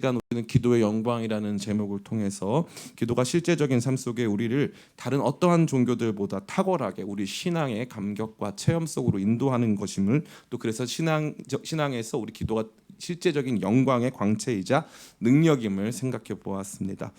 시간 우리는 기도의 영광이라는 제목을 통해서 기도가 실제적인 삶 속에 우리를 다른 어떠한 종교들보다 탁월하게 우리 신앙의 감격과 체험 속으로 인도하는 것임을, 또 그래서 신앙에서 우리 기도가 실제적인 영광의 광채이자 능력임을 생각해 보았습니다.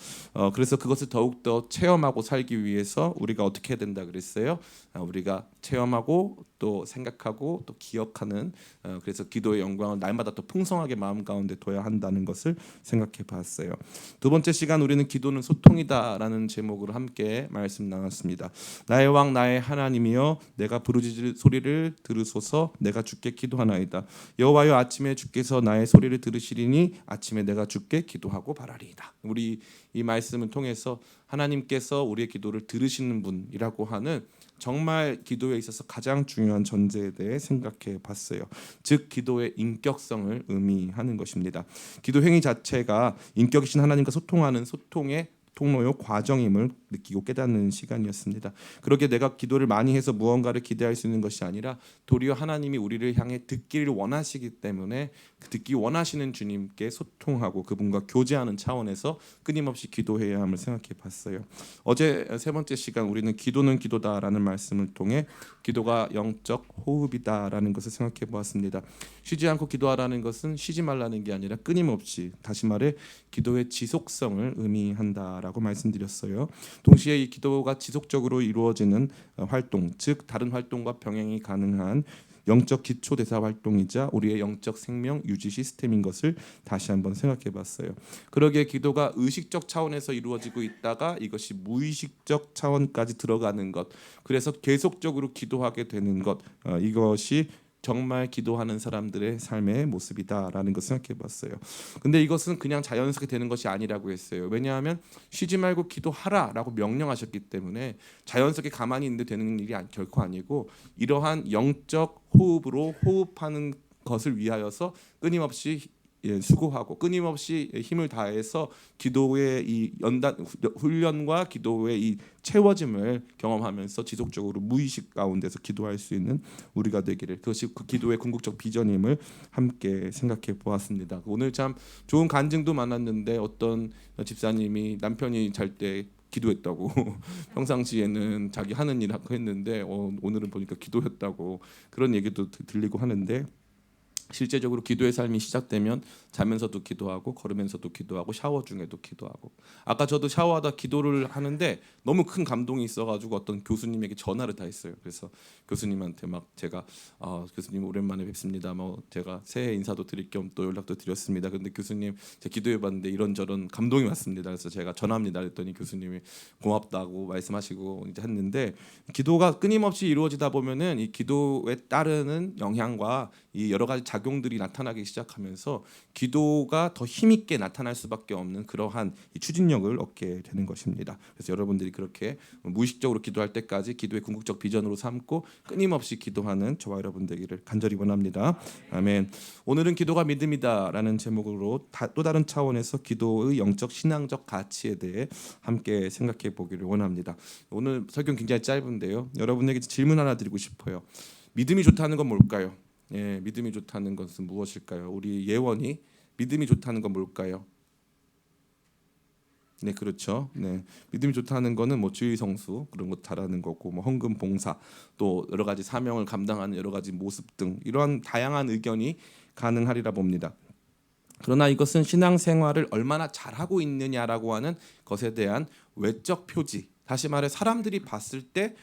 그래서 그것을 더욱더 체험하고 살기 위해서 우리가 어떻게 해야 된다 그랬어요? 우리가 체험하고 또 생각하고 또 기억하는, 그래서 기도의 영광을 날마다 더 풍성하게 마음 가운데 둬야 한다는 것을 생각해 봤어요. 두 번째 시간 우리는 기도는 소통이다라는 제목으로 함께 말씀 나눴습니다. 나의 왕 나의 하나님이여 내가 부르짖을 소리를 들으소서. 내가 주께 기도하나이다. 여호와여 아침에 주께서 나의 소리를 들으시리니 아침에 내가 주께 기도하고 바라리이다. 우리 이 말씀을 통해서 하나님께서 우리의 기도를 들으시는 분이라고 하는 정말 기도에 있어서 가장 중요한 전제에 대해 생각해 봤어요. 즉 기도의 인격성을 의미하는 것입니다. 기도 행위 자체가 인격이신 하나님과 소통하는 소통의 통로요 과정임을 느끼고 깨닫는 시간이었습니다. 그렇게 내가 기도를 많이 해서 무언가를 기대할 수 있는 것이 아니라 도리어 하나님이 우리를 향해 듣기를 원하시기 때문에 듣기 원하시는 주님께 소통하고 그분과 교제하는 차원에서 끊임없이 기도해야 함을 생각해 봤어요. 어제 세 번째 시간 우리는 기도는 기도다라는 말씀을 통해 기도가 영적 호흡이다라는 것을 생각해 보았습니다. 쉬지 않고 기도하라는 것은 쉬지 말라는 게 아니라 끊임없이, 다시 말해 기도의 지속성을 의미한다라고 말씀드렸어요. 동시에 이 기도가 지속적으로 이루어지는 활동, 즉 다른 활동과 병행이 가능한 영적 기초 대사 활동이자 우리의 영적 생명 유지 시스템인 것을 다시 한번 생각해 봤어요. 그러기에 기도가 의식적 차원에서 이루어지고 있다가 이것이 무의식적 차원까지 들어가는 것, 그래서 계속적으로 기도하게 되는 것, 이것이 정말 기도하는 사람들의 삶의 모습이다라는 것을 생각해 봤어요. 근데 이것은 그냥 자연스럽게 되는 것이 아니라고 했어요. 왜냐하면 쉬지 말고 기도하라라고 명령하셨기 때문에 자연스럽게 가만히 있는데 되는 일이 결코 아니고, 이러한 영적 호흡으로 호흡하는 것을 위하여서 끊임없이 수고하고 끊임없이 힘을 다해서 기도의 이 연단 훈련과 기도의 이 채워짐을 경험하면서 지속적으로 무의식 가운데서 기도할 수 있는 우리가 되기를, 그것이 그 기도의 궁극적 비전임을 함께 생각해 보았습니다. 오늘 참 좋은 간증도 많았는데 어떤 집사님이 남편이 잘 때 기도했다고 평상시에는 자기 하는 일 하고 했는데 오늘은 보니까 기도했다고 그런 얘기도 들리고 하는데, 실제적으로 기도의 삶이 시작되면 자면서도 기도하고 걸으면서도 기도하고 샤워 중에도 기도하고, 아까 저도 샤워하다 기도를 하는데 너무 큰 감동이 있어가지고 어떤 교수님에게 전화를 다 했어요. 그래서 교수님한테 막 제가 교수님 오랜만에 뵙습니다. 뭐 제가 새해 인사도 드릴 겸 또 연락도 드렸습니다. 근데 교수님 제가 기도해봤는데 이런저런 감동이 왔습니다. 그래서 제가 전화합니다. 그랬더니 교수님이 고맙다고 말씀하시고 이제 했는데, 기도가 끊임없이 이루어지다 보면은 이 기도에 따르는 영향과 이 여러 가지 작용들이 나타나기 시작하면서 기도가 더 힘있게 나타날 수밖에 없는 그러한 이 추진력을 얻게 되는 것입니다. 그래서 여러분들이 그렇게 무의식적으로 기도할 때까지 기도의 궁극적 비전으로 삼고 끊임없이 기도하는 저와 여러분 되기를 간절히 원합니다. 아멘. 오늘은 기도가 믿음이다라는 제목으로 또 다른 차원에서 기도의 영적 신앙적 가치에 대해 함께 생각해 보기를 원합니다. 오늘 설교 굉장히 짧은데요. 여러분에게 질문 하나 드리고 싶어요. 믿음이 좋다는 건 뭘까요? 믿음이 좋다는 것은 무엇일까요? 우리 예원이 믿음이 좋다는 건 뭘까요? 네, 그렇죠. 네, 믿음이 좋다는 거는 뭐 주의 성수 그런 거 잘하는 거고, 뭐 헌금 봉사, 또 여러 가지 사명을 감당하는 여러 가지 모습 등 이러한 다양한 의견이 가능하리라 봅니다. 그러나 이것은 신앙생활을 얼마나 잘하고 있느냐라고 하는 것에 대한 외적 표지, 다시 말해 사람들이 봤을 때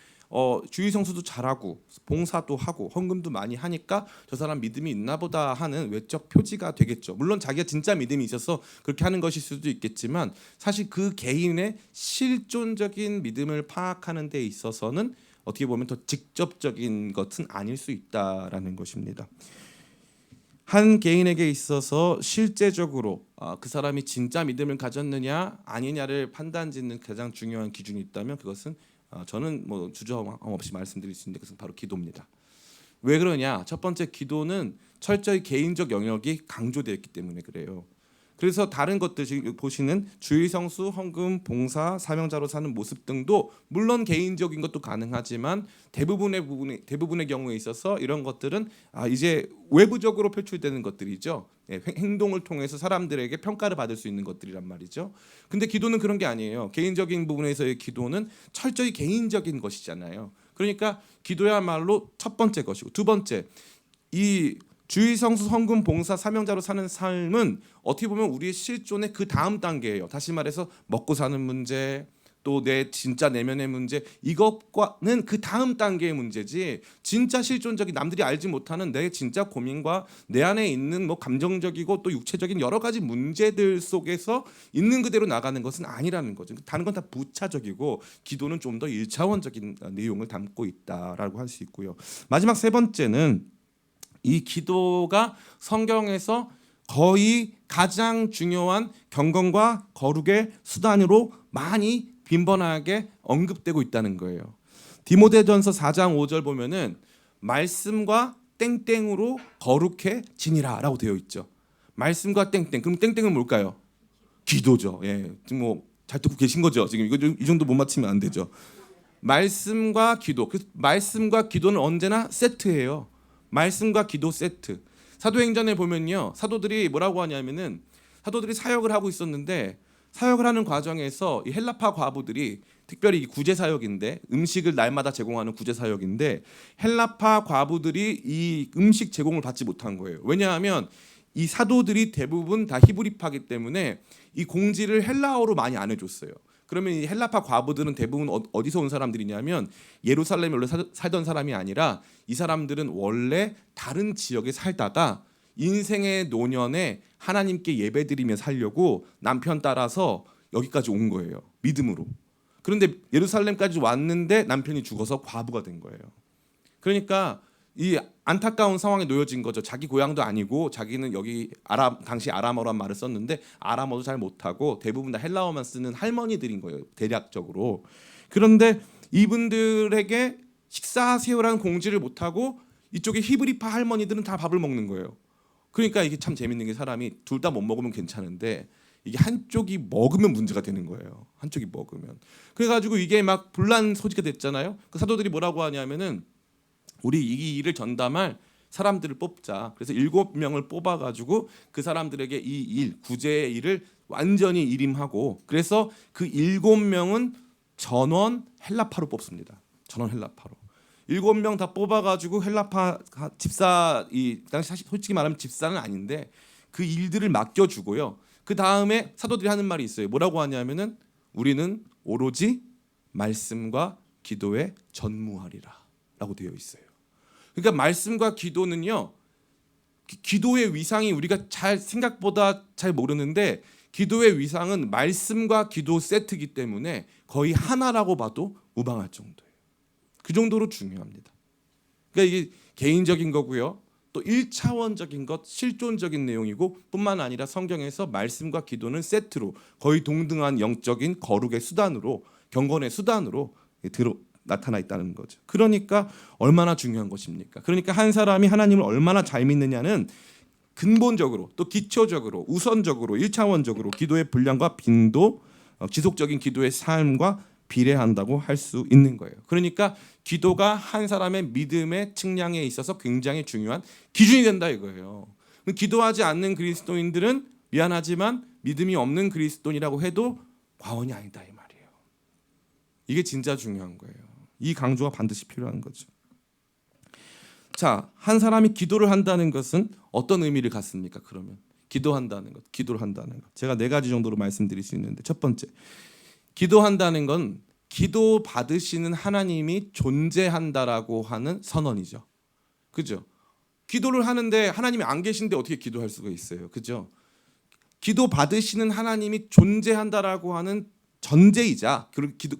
주의 성수도 잘하고 봉사도 하고 헌금도 많이 하니까 저 사람 믿음이 있나 보다 하는 외적 표지가 되겠죠. 물론 자기가 진짜 믿음이 있어서 그렇게 하는 것일 수도 있겠지만, 사실 그 개인의 실존적인 믿음을 파악하는 데 있어서는 어떻게 보면 더 직접적인 것은 아닐 수 있다라는 것입니다. 한 개인에게 있어서 실제적으로 그 사람이 진짜 믿음을 가졌느냐 아니냐를 판단짓는 가장 중요한 기준이 있다면, 그것은 저는 뭐 주저함 없이 말씀드릴 수 있는데 그것은 바로 기도입니다. 왜 그러냐? 첫 번째, 기도는 철저히 개인적 영역이 강조되어 있기 때문에 그래요. 그래서 다른 것들 지금 보시는 주의성수, 헌금, 봉사, 사명자로 사는 모습 등도 물론 개인적인 것도 가능하지만 대부분의 경우에 있어서 이런 것들은 이제 외부적으로 표출되는 것들이죠. 행동을 통해서 사람들에게 평가를 받을 수 있는 것들이란 말이죠. 근데 기도는 그런 게 아니에요. 개인적인 부분에서의 기도는 철저히 개인적인 것이잖아요. 그러니까 기도야말로 첫 번째 것이고, 두 번째, 이 주의성수, 헌금, 봉사, 사명자로 사는 삶은 어떻게 보면 우리의 실존의 그 다음 단계예요. 다시 말해서 먹고 사는 문제, 또 내 진짜 내면의 문제, 이것과는 그 다음 단계의 문제지, 진짜 실존적인 남들이 알지 못하는 내 진짜 고민과 내 안에 있는 뭐 감정적이고 또 육체적인 여러 가지 문제들 속에서 있는 그대로 나가는 것은 아니라는 거죠. 다른 건 다 부차적이고 기도는 좀 더 1차원적인 내용을 담고 있다라고 할 수 있고요. 마지막 세 번째는 이 기도가 성경에서 거의 가장 중요한 경건과 거룩의 수단으로 많이 빈번하게 언급되고 있다는 거예요. 디모데전서 4장 5절 보면은 말씀과 땡땡으로 거룩해지니라라고 되어 있죠. 말씀과 땡땡. 그럼 땡땡은 뭘까요? 기도죠. 예, 지금 뭐 잘 듣고 계신 거죠. 지금 이거 이 정도 못 맞히면 안 되죠. 말씀과 기도. 그 말씀과 기도는 언제나 세트예요. 말씀과 기도 세트. 사도행전에 보면요, 사도들이 뭐라고 하냐면은 사도들이 사역을 하고 있었는데 사역을 하는 과정에서 이 헬라파 과부들이, 특별히 이 구제 사역인데 음식을 날마다 제공하는 구제 사역인데 헬라파 과부들이 이 음식 제공을 받지 못한 거예요. 왜냐하면 이 사도들이 대부분 다 히브리파기 때문에 이 공지를 헬라어로 많이 안 해줬어요. 그러면 이 헬라파 과부들은 대부분 어디서 온 사람들이냐면 예루살렘에 원래 살던 사람이 아니라 이 사람들은 원래 다른 지역에 살다가 인생의 노년에 하나님께 예배드리며 살려고 남편 따라서 여기까지 온 거예요. 믿음으로. 그런데 예루살렘까지 왔는데 남편이 죽어서 과부가 된 거예요. 그러니까 이 안타까운 상황에 놓여진 거죠. 자기 고향도 아니고 자기는 여기 당시 아람어란 말을 썼는데 아람어도 잘 못하고 대부분 다 헬라어만 쓰는 할머니들인 거예요. 대략적으로. 그런데 이분들에게 식사하세요라는 공지를 못하고 이쪽에 히브리파 할머니들은 다 밥을 먹는 거예요. 그러니까 이게 참 재밌는 게 사람이 둘 다 못 먹으면 괜찮은데 이게 한쪽이 먹으면 문제가 되는 거예요. 한쪽이 먹으면. 그래가지고 이게 막 분란 소지가 됐잖아요. 그 사도들이 뭐라고 하냐면은 우리 이 일을 전담할 사람들을 뽑자. 그래서 7명을 뽑아가지고 그 사람들에게 이 일, 구제의 일을 완전히 일임하고, 그래서 그 7명은 전원 헬라파로 뽑습니다. 전원 헬라파로. 7명 다 뽑아가지고 헬라파 집사, 이 당시 사실 솔직히 말하면 집사는 아닌데 그 일들을 맡겨주고요. 그 다음에 사도들이 하는 말이 있어요. 뭐라고 하냐면은 우리는 오로지 말씀과 기도에 전무하리라라고 되어 있어요. 그러니까 말씀과 기도는요, 기도의 위상이 우리가 생각보다 잘 모르는데 기도의 위상은 말씀과 기도 세트이기 때문에 거의 하나라고 봐도 무방할 정도예요. 그 정도로 중요합니다. 그러니까 이게 개인적인 거고요. 또 1차원적인 것, 실존적인 내용이고 뿐만 아니라 성경에서 말씀과 기도는 세트로 거의 동등한 영적인 거룩의 수단으로, 경건의 수단으로 나타나 있다는 거죠. 그러니까 얼마나 중요한 것입니까? 그러니까 한 사람이 하나님을 얼마나 잘 믿느냐는 근본적으로, 또 기초적으로, 우선적으로, 1차원적으로 기도의 분량과 빈도, 지속적인 기도의 삶과 비례한다고 할 수 있는 거예요. 그러니까 기도가 한 사람의 믿음의 측량에 있어서 굉장히 중요한 기준이 된다 이거예요. 기도하지 않는 그리스도인들은 미안하지만 믿음이 없는 그리스도인이라고 해도 과언이 아니다 이 말이에요. 이게 진짜 중요한 거예요. 이 강조가 반드시 필요한 거죠. 자, 한 사람이 기도를 한다는 것은 어떤 의미를 갖습니까? 그러면 기도한다는 것, 기도를 한다는 것. 제가 4가지 정도로 말씀드릴 수 있는데, 첫 번째, 기도한다는 건 기도 받으시는 하나님이 존재한다라고 하는 선언이죠. 그죠? 기도를 하는데 하나님이 안 계신데 어떻게 기도할 수가 있어요? 그죠? 기도 받으시는 하나님이 존재한다라고 하는 전제이자,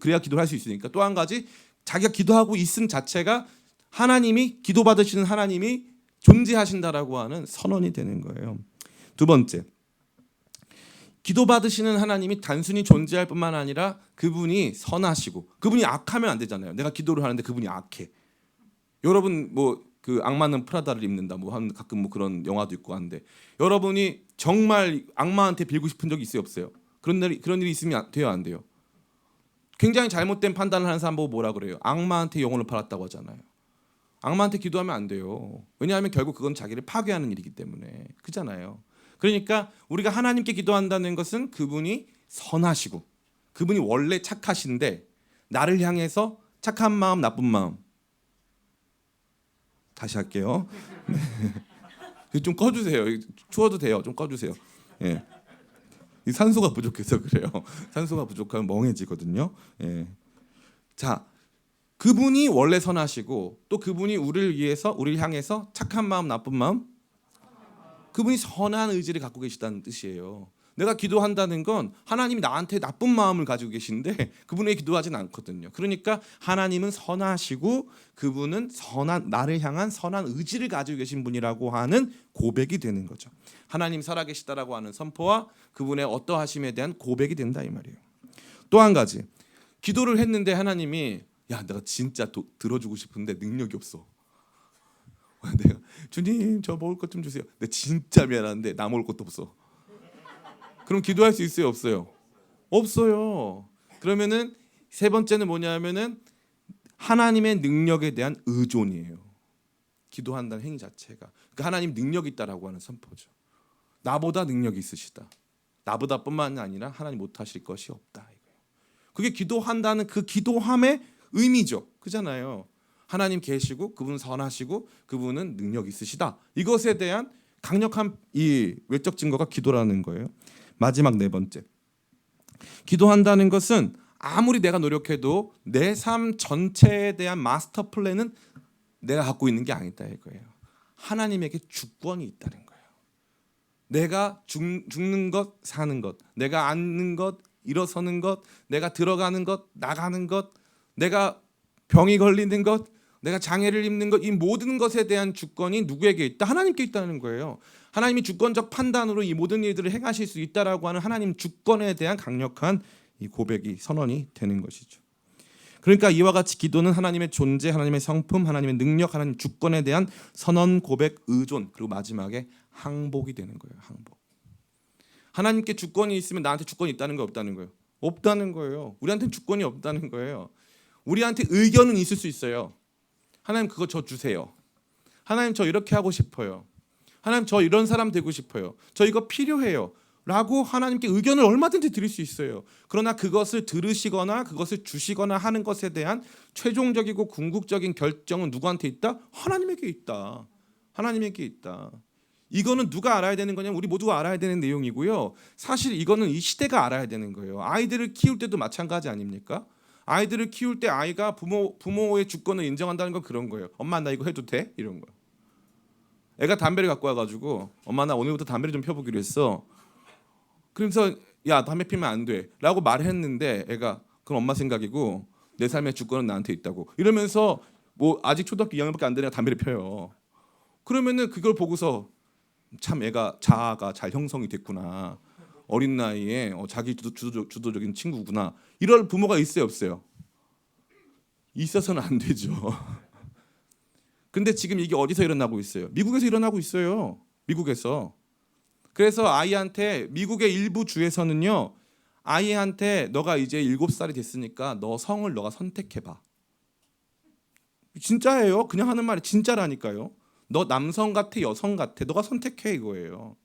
그래야 기도를 할 수 있으니까, 또 한 가지 자기가 기도하고 있음 자체가 하나님이, 기도 받으시는 하나님이 존재하신다라고 하는 선언이 되는 거예요. 두 번째, 기도 받으시는 하나님이 단순히 존재할 뿐만 아니라 그분이 선하시고, 그분이 악하면 안 되잖아요. 내가 기도를 하는데 그분이 악해. 여러분 뭐 그 악마는 프라다를 입는다 뭐 한 가끔 뭐 그런 영화도 있고 한데 여러분이 정말 악마한테 빌고 싶은 적이 있어요 없어요? 그런 일이 있으면 돼요 안 돼요? 굉장히 잘못된 판단을 하는 사람 보고 뭐라 그래요? 악마한테 영혼을 팔았다고 하잖아요. 악마한테 기도하면 안 돼요. 왜냐하면 결국 그건 자기를 파괴하는 일이기 때문에 그잖아요. 그러니까 우리가 하나님께 기도한다는 것은 그분이 선하시고 그분이 원래 착하신데 나를 향해서 착한 마음 나쁜 마음 다시 할게요. 좀 꺼주세요. 추워도 돼요. 좀 꺼주세요. 예. 이 산소가 부족해서 그래요. 산소가 부족하면 멍해지거든요. 예. 자, 그분이 원래 선하시고 또 그분이 우리를 향해서 착한 마음, 나쁜 마음, 그분이 선한 의지를 갖고 계시다는 뜻이에요. 내가 기도한다는 건 하나님이 나한테 나쁜 마음을 가지고 계신데 그분에게 기도하진 않거든요. 그러니까 하나님은 선하시고 그분은 나를 향한 선한 의지를 가지고 계신 분이라고 하는 고백이 되는 거죠. 하나님 살아계시다라고 하는 선포와 그분의 어떠하심에 대한 고백이 된다 이 말이에요. 또 한 가지, 기도를 했는데 하나님이 야 내가 진짜 들어주고 싶은데 능력이 없어. 내가 주님 저 먹을 것 좀 주세요. 근데 진짜 미안한데 나 먹을 것도 없어. 그럼 기도할 수 있어요 없어요? 없어요. 그러면은 세 번째는 뭐냐면은 하나님의 능력에 대한 의존이에요. 기도한다는 행위 자체가 그러니까 하나님 능력이 있다라고 하는 선포죠. 나보다 능력이 있으시다. 나보다뿐만 아니라 하나님 못하실 것이 없다 이거예요. 그게 기도한다는 그 기도함의 의미죠. 그잖아요. 하나님 계시고 그분 선하시고 그분은 능력 있으시다. 이것에 대한 강력한 이 외적 증거가 기도라는 거예요. 마지막 네 번째, 기도한다는 것은 아무리 내가 노력해도 내 삶 전체에 대한 마스터 플랜은 내가 갖고 있는 게 아니다 이거예요. 하나님에게 주권이 있다는 거예요. 내가 죽는 것, 사는 것, 내가 앉는 것, 일어서는 것, 내가 들어가는 것, 나가는 것, 내가 병이 걸리는 것, 내가 장애를 입는 것, 이 모든 것에 대한 주권이 누구에게 있다? 하나님께 있다는 거예요. 하나님이 주권적 판단으로 이 모든 일들을 행하실 수 있다라고 하는 하나님 주권에 대한 강력한 이 고백이 선언이 되는 것이죠. 그러니까 이와 같이 기도는 하나님의 존재, 하나님의 성품, 하나님의 능력, 하나님 주권에 대한 선언, 고백, 의존, 그리고 마지막에 항복이 되는 거예요. 항복. 하나님께 주권이 있으면 나한테 주권이 있다는 거 없다는 거예요? 없다는 거예요. 우리한테는 주권이 없다는 거예요. 우리한테 의견은 있을 수 있어요. 하나님 그거 저 주세요. 하나님 저 이렇게 하고 싶어요. 하나님 저 이런 사람 되고 싶어요. 저 이거 필요해요. 라고 하나님께 의견을 얼마든지 드릴 수 있어요. 그러나 그것을 들으시거나 그것을 주시거나 하는 것에 대한 최종적이고 궁극적인 결정은 누구한테 있다? 하나님에게 있다. 하나님에게 있다. 이거는 누가 알아야 되는 거냐면 우리 모두가 알아야 되는 내용이고요. 사실 이거는 이 시대가 알아야 되는 거예요. 아이들을 키울 때도 마찬가지 아닙니까? 아이들을 키울 때 아이가 부모의 주권을 인정한다는 건 그런 거예요. 엄마 나 이거 해도 돼? 이런 거예요. 애가 담배를 갖고 와가지고 엄마 나 오늘부터 담배를 좀 펴보기로 했어. 그래서 야 담배 피면 안 돼 라고 말했는데 애가 그건 엄마 생각이고 내 삶의 주권은 나한테 있다고 이러면서 뭐 아직 초등학교 2학년밖에 안 되니까 담배를 펴요. 그러면은 그걸 보고서 참 애가 자아가 잘 형성이 됐구나. 어린 나이에 자기 주도적인 친구구나. 이럴 부모가 있어요 없어요? 있어서는 안 되죠. 근데 지금 이게 어디서 일어나고 있어요? 미국에서 일어나고 있어요. 미국에서. 그래서 아이한테 미국의 일부 주에서는요. 아이한테 너가 이제 7살이 됐으니까 너 성을 너가 선택해봐. 진짜예요. 그냥 하는 말이 진짜라니까요. 너 남성 같아 여성 같아 너가 선택해 이거예요.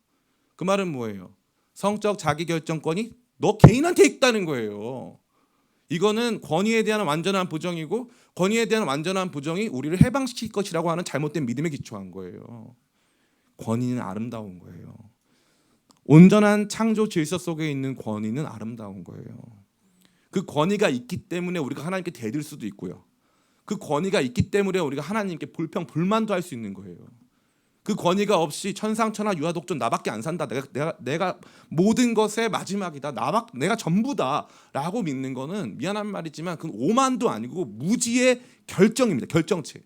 그 말은 뭐예요? 성적 자기결정권이 너 개인한테 있다는 거예요. 이거는 권위에 대한 완전한 부정이고 권위에 대한 완전한 부정이 우리를 해방시킬 것이라고 하는 잘못된 믿음에 기초한 거예요. 권위는 아름다운 거예요. 온전한 창조 질서 속에 있는 권위는 아름다운 거예요. 그 권위가 있기 때문에 우리가 하나님께 대들 수도 있고요. 그 권위가 있기 때문에 우리가 하나님께 불만도 할 수 있는 거예요. 그 권위가 없이 천상천하 유아독존 나밖에 안 산다. 내가 모든 것의 마지막이다. 내가 전부다라고 믿는 거는 미안한 말이지만 그건 오만도 아니고 무지의 결정입니다. 결정체.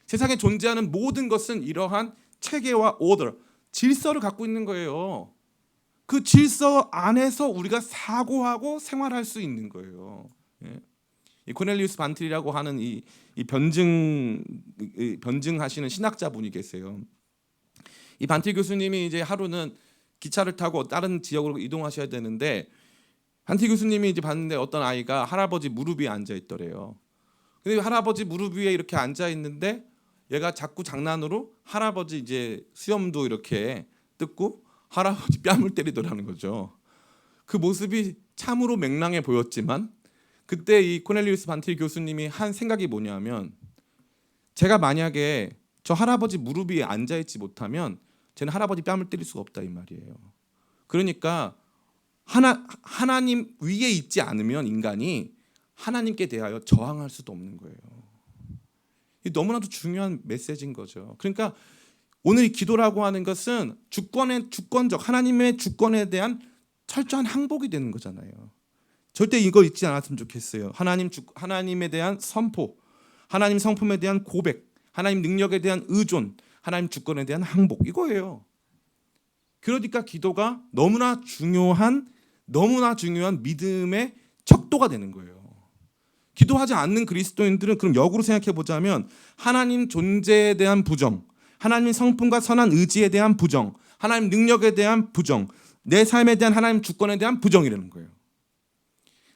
세상에 존재하는 모든 것은 이러한 체계와 오더, 질서를 갖고 있는 거예요. 그 질서 안에서 우리가 사고하고 생활할 수 있는 거예요. 예? 이 코넬리우스 반틀이라고 하는 이 변증하시는 신학자분이 계세요. 이 반틀 교수님이 이제 하루는 기차를 타고 다른 지역으로 이동하셔야 되는데 반틀 교수님이 이제 봤는데 어떤 아이가 할아버지 무릎 위에 앉아 있더래요. 근데 할아버지 무릎 위에 이렇게 앉아 있는데 얘가 자꾸 장난으로 할아버지 이제 수염도 이렇게 뜯고 할아버지 뺨을 때리더라는 거죠. 그 모습이 참으로 맹랑해 보였지만 그때 이 코넬리우스 반틀 교수님이 한 생각이 뭐냐면 제가 만약에 저 할아버지 무릎 위에 앉아 있지 못하면 쟤는 할아버지 뺨을 때릴 수가 없다 이 말이에요. 그러니까 하나님 위에 있지 않으면 인간이 하나님께 대하여 저항할 수도 없는 거예요. 너무나도 중요한 메시지인 거죠. 그러니까 오늘 기도라고 하는 것은 주권적 하나님의 주권에 대한 철저한 항복이 되는 거잖아요. 절대 이거 잊지 않았으면 좋겠어요. 하나님에 대한 선포, 하나님 성품에 대한 고백, 하나님 능력에 대한 의존, 하나님 주권에 대한 항복 이거예요. 그러니까 기도가 너무나 중요한 믿음의 척도가 되는 거예요. 기도하지 않는 그리스도인들은 그럼 역으로 생각해 보자면 하나님 존재에 대한 부정, 하나님 성품과 선한 의지에 대한 부정, 하나님 능력에 대한 부정, 내 삶에 대한 하나님 주권에 대한 부정이라는 거예요.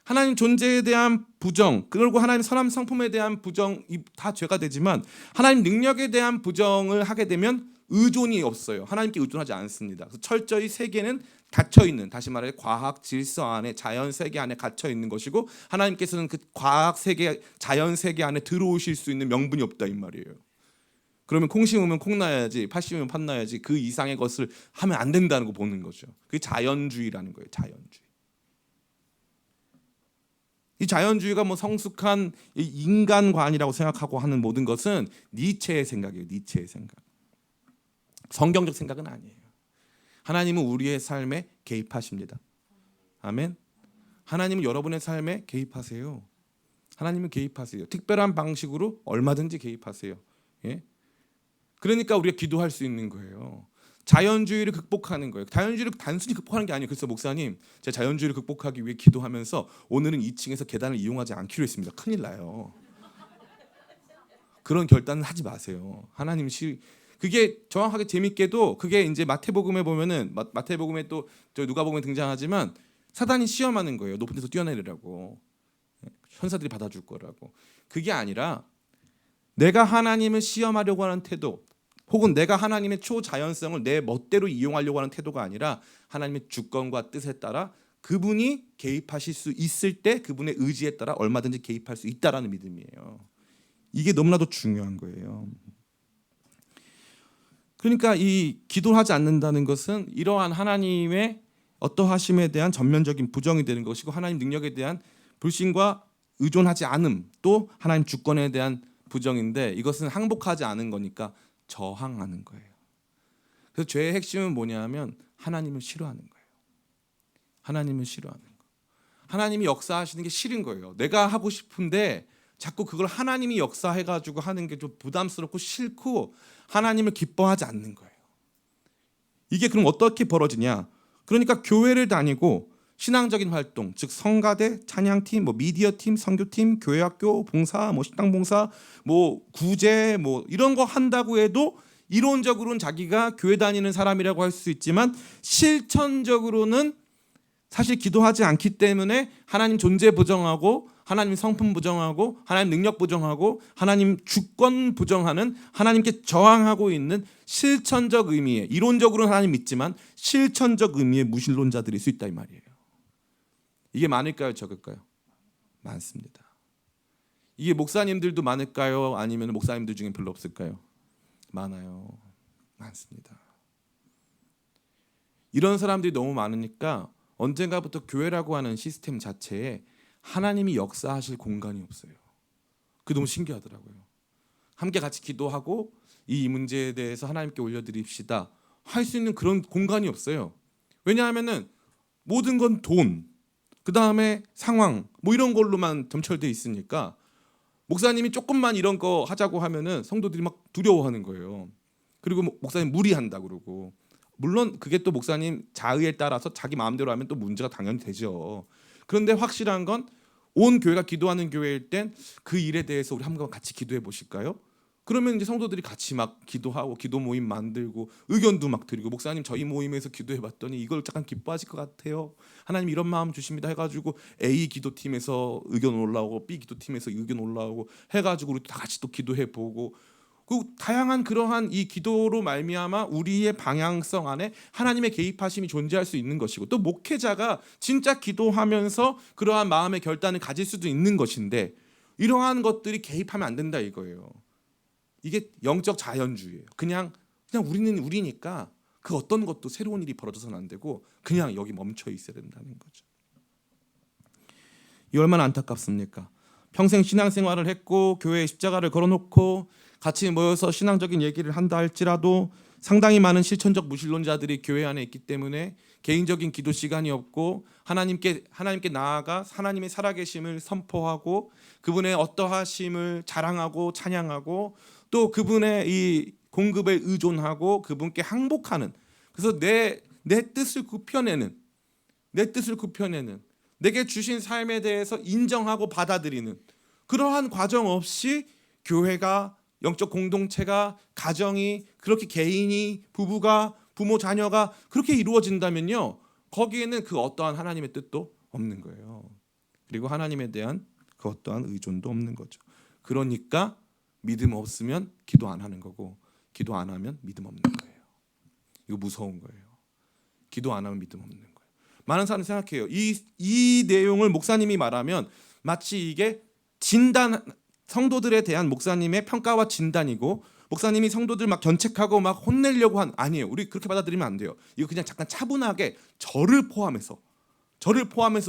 하나님 존재에 대한 부정, 그리고 하나님 선한 성품에 대한 부정이 다 죄가 되지만 하나님 능력에 대한 부정을 하게 되면 의존이 없어요. 하나님께 의존하지 않습니다. 그래서 철저히 세계는 갇혀 있는, 다시 말해 과학 질서 안에, 자연 세계 안에 갇혀 있는 것이고 하나님께서는 그 과학 세계, 자연 세계 안에 들어오실 수 있는 명분이 없다 이 말이에요. 그러면 콩 심으면 콩 나야지, 팥 심으면 팥 나야지 그 이상의 것을 하면 안 된다는 거 보는 거죠. 그게 자연주의라는 거예요. 자연주의. 이 자연주의가 뭐 성숙한 인간관이라고 생각하고 하는 모든 것은 니체의 생각이에요. 니체의 생각. 성경적 생각은 아니에요. 하나님은 우리의 삶에 개입하십니다. 아멘. 하나님은 여러분의 삶에 개입하세요. 하나님은 개입하세요. 특별한 방식으로 얼마든지 개입하세요. 예? 그러니까 우리가 기도할 수 있는 거예요. 자연주의를 극복하는 거예요. 자연주의를 단순히 극복하는 게 아니에요. 그래서 목사님, 제가 자연주의를 극복하기 위해 기도하면서 오늘은 2층에서 계단을 이용하지 않기로 했습니다. 큰일 나요. 그런 결단은 하지 마세요. 하나님 그게 정확하게 재밌게도 그게 이제 마태복음에 보면은 마태복음에 또 누가복음에 등장하지만 사단이 시험하는 거예요. 높은 데서 뛰어내리라고. 천사들이 받아줄 거라고. 그게 아니라 내가 하나님을 시험하려고 하는 태도 혹은 내가 하나님의 초자연성을 내 멋대로 이용하려고 하는 태도가 아니라 하나님의 주권과 뜻에 따라 그분이 개입하실 수 있을 때 그분의 의지에 따라 얼마든지 개입할 수 있다라는 믿음이에요. 이게 너무나도 중요한 거예요. 그러니까 이 기도하지 않는다는 것은 이러한 하나님의 어떠하심에 대한 전면적인 부정이 되는 것이고 하나님 능력에 대한 불신과 의존하지 않음, 또 하나님 주권에 대한 부정인데 이것은 항복하지 않은 거니까 저항하는 거예요. 그래서 죄의 핵심은 뭐냐면 하나님을 싫어하는 거예요. 하나님을 싫어하는 거. 하나님이 역사하시는 게 싫은 거예요. 내가 하고 싶은데 자꾸 그걸 하나님이 역사해가지고 하는 게 좀 부담스럽고 싫고 하나님을 기뻐하지 않는 거예요. 이게 그럼 어떻게 벌어지냐? 그러니까 교회를 다니고 신앙적인 활동, 즉 성가대, 찬양팀, 뭐 미디어팀, 선교팀, 교회학교 봉사, 뭐 식당 봉사, 뭐 구제, 뭐 이런 거 한다고 해도 이론적으로는 자기가 교회 다니는 사람이라고 할 수 있지만 실천적으로는 사실 기도하지 않기 때문에 하나님 존재 부정하고 하나님 성품 부정하고 하나님 능력 부정하고 하나님 주권 부정하는 하나님께 저항하고 있는 실천적 의미의 이론적으로는 하나님 믿지만 실천적 의미의 무신론자들일 수 있다 이 말이에요. 이게 많을까요? 적을까요? 많습니다. 이게 목사님들도 많을까요? 아니면 목사님들 중에 별로 없을까요? 많아요. 많습니다. 이런 사람들이 너무 많으니까 언젠가부터 교회라고 하는 시스템 자체에 하나님이 역사하실 공간이 없어요. 그게 너무 신기하더라고요. 함께 같이 기도하고 이 문제에 대해서 하나님께 올려드립시다 할 수 있는 그런 공간이 없어요. 왜냐하면은 모든 건 돈, 그 다음에 상황 뭐 이런 걸로만 점철돼 있으니까 목사님이 조금만 이런 거 하자고 하면은 성도들이 막 두려워하는 거예요. 그리고 목사님 무리한다 그러고 물론 그게 또 목사님 자의에 따라서 자기 마음대로 하면 또 문제가 당연히 되죠. 그런데 확실한 건 온 교회가 기도하는 교회일 땐 그 일에 대해서 우리 한번 같이 기도해 보실까요? 그러면 이제 성도들이 같이 막 기도하고 기도 모임 만들고 의견도 막 드리고 목사님 저희 모임에서 기도해 봤더니 이걸 잠깐 기뻐하실 것 같아요. 하나님 이런 마음 주십니다 해가지고 A 기도팀에서 의견 올라오고 B 기도팀에서 의견 올라오고 해가지고 우리 다 같이 또 기도해 보고 그 다양한 그러한 이 기도로 말미암아 우리의 방향성 안에 하나님의 개입하심이 존재할 수 있는 것이고 또 목회자가 진짜 기도하면서 그러한 마음의 결단을 가질 수도 있는 것인데 이러한 것들이 개입하면 안 된다 이거예요. 이게 영적 자연주의예요. 그냥 우리는 우리니까 그 어떤 것도 새로운 일이 벌어져서는 안 되고 그냥 여기 멈춰 있어야 된다는 거죠. 이 얼마나 안타깝습니까? 평생 신앙생활을 했고 교회에 십자가를 걸어놓고 같이 모여서 신앙적인 얘기를 한다 할지라도 상당히 많은 실천적 무신론자들이 교회 안에 있기 때문에 개인적인 기도 시간이 없고 하나님께 나아가 하나님의 살아계심을 선포하고 그분의 어떠하심을 자랑하고 찬양하고 또 그분의 이 공급에 의존하고 그분께 항복하는 그래서 내 뜻을 굽혀내는 내게 주신 삶에 대해서 인정하고 받아들이는 그러한 과정 없이 교회가 영적 공동체가 가정이 그렇게 개인이 부부가 부모 자녀가 그렇게 이루어진다면요 거기에는 그 어떠한 하나님의 뜻도 없는 거예요. 그리고 하나님에 대한 그 어떠한 의존도 없는 거죠. 그러니까 믿음 없으면 기도 안 하는 거고 기도 안 하면 믿음 없는 거예요. 이거 무서운 거예요. 기도 안 하면 믿음 없는 거예요. 많은 사람이 생각해요. 이 내용을 목사님이 말하면 마치 이게 진단 성도들에 대한 목사님의 평가와 진단이고 목사님이 성도들 막 견책하고 막 혼내려고 아니에요. 우리 그렇게 받아들이면 안 돼요. 이거 그냥 잠깐 차분하게 저를 포함해서